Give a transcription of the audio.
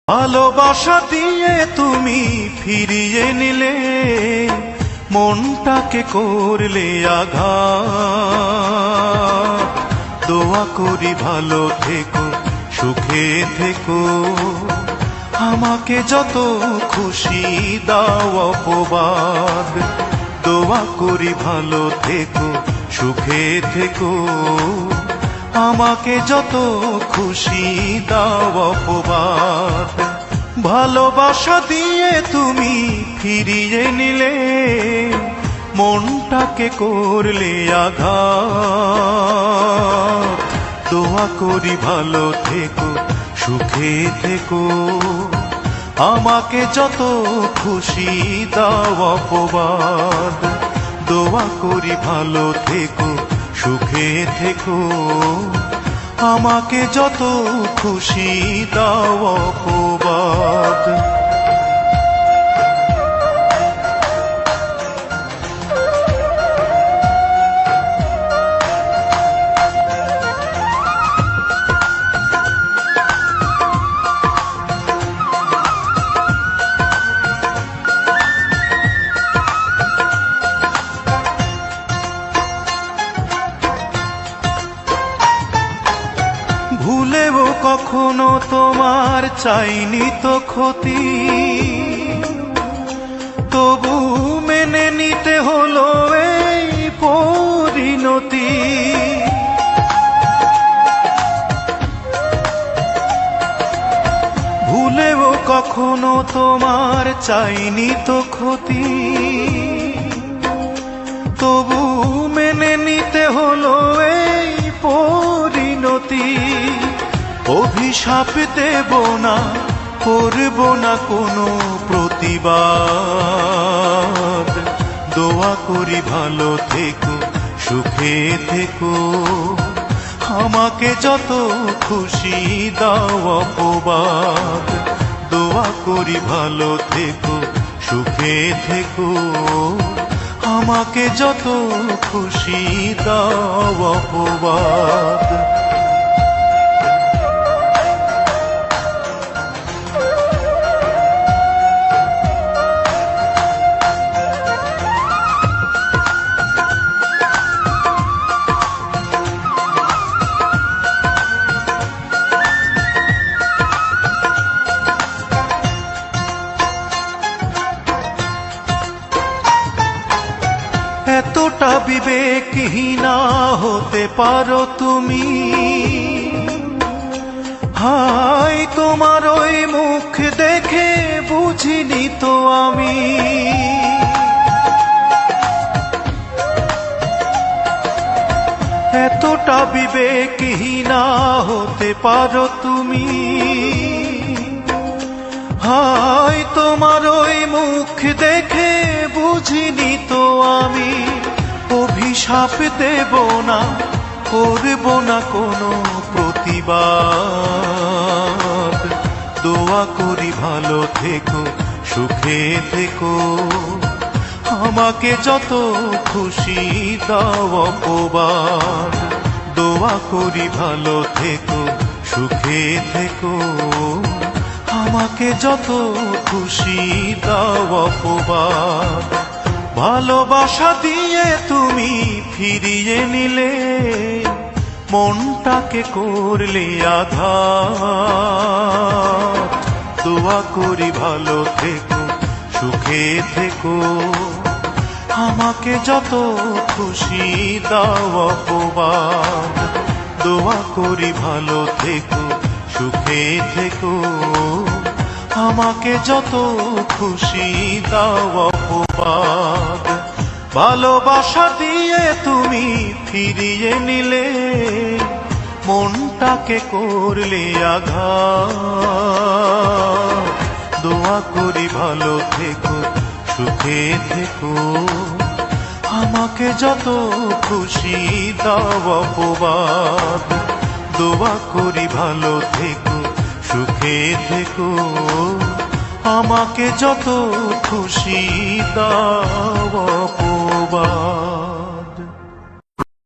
ভালোবাসা দিয়ে তুমি ফিরিয়ে নিলে, মনটাকে করলে আঘাত। দোয়া করি ভালো থেকো, সুখে থেকো, আমাকে যত খুশি দাও অপবাদ। দোয়া করি ভালো থেকো, সুখে থেকো, আমাকে যত খুশি দাও অপবাদ। ভালোবাসা দিয়ে তুমি ফিরিয়ে নিলে, মনটাকে করলে আঘাত। দোয়া করি ভালো থেকো, সুখে থেকো, আমাকে যত খুশি দাও অপবাদ। দোয়া করি ভালো থেকো, সুখে থেকো, আমাকে যত খুশি দাও অপবাদ। ভুলেও কখনো তোমার চাইনি তো ক্ষতি, তবু মেনে নিতে হলো এই পরিণতি। ভুলেও কখনো তোমার চাইনি তো ক্ষতি, তবু মেনে নিতে হলো এই পরিণতি। অভিশাপ দেব না, করব না কোনো প্রতিবাদ। দোয়া করি ভালো থেকো, সুখে থেকো, আমাকে যত খুশি দাও অপবাদ। দোয়া করি ভালো থেকো, সুখে থেকো, আমাকে যত খুশি দাও অপবাদ। এতটা বিবেকহীনা হতে পারো তুমি? হাই তোমার ওই মুখ দেখে বুঝিনি তো আমি। এতটা বিবেকহীনা হতে পারো তুমি? হাই তোমার ওই মুখ দেখে বুঝিনি তো আমি। অভিশাপ দেব না, করব না কোনো প্রতিবাদ। দোয়া করি ভালো থেকো, সুখে থেকো, আমাকে যত খুশি দাও অপবাদ। দোয়া করি ভালো থেকো, সুখে থেকো, আমাকে যত খুশি দাও অপবাদ। ভালোবাসা দিয়ে তুমি ফিরিয়ে নিলে, মনটাকে করলে আঘাত। দোয়া করি ভালো থেকো, সুখে থেকো, আমাকে যত খুশি দাও অপবাদ। দোয়া করি ভালো থেকো, সুখে থেকো, আমাকে যত খুশি দাও অপবাদ। ভালোবাসা দিয়ে তুমি ফিরিয়ে নিলে, মনটাকে করলে আঘাত। দোয়া করি ভালো থেকো, সুখে থেকো, আমাকে যত খুশি দাও অপবাদ। দোয়া করি ভালো থেকো, সুখে থেকো, আমাকে যত খুশি দাও অপবাদ।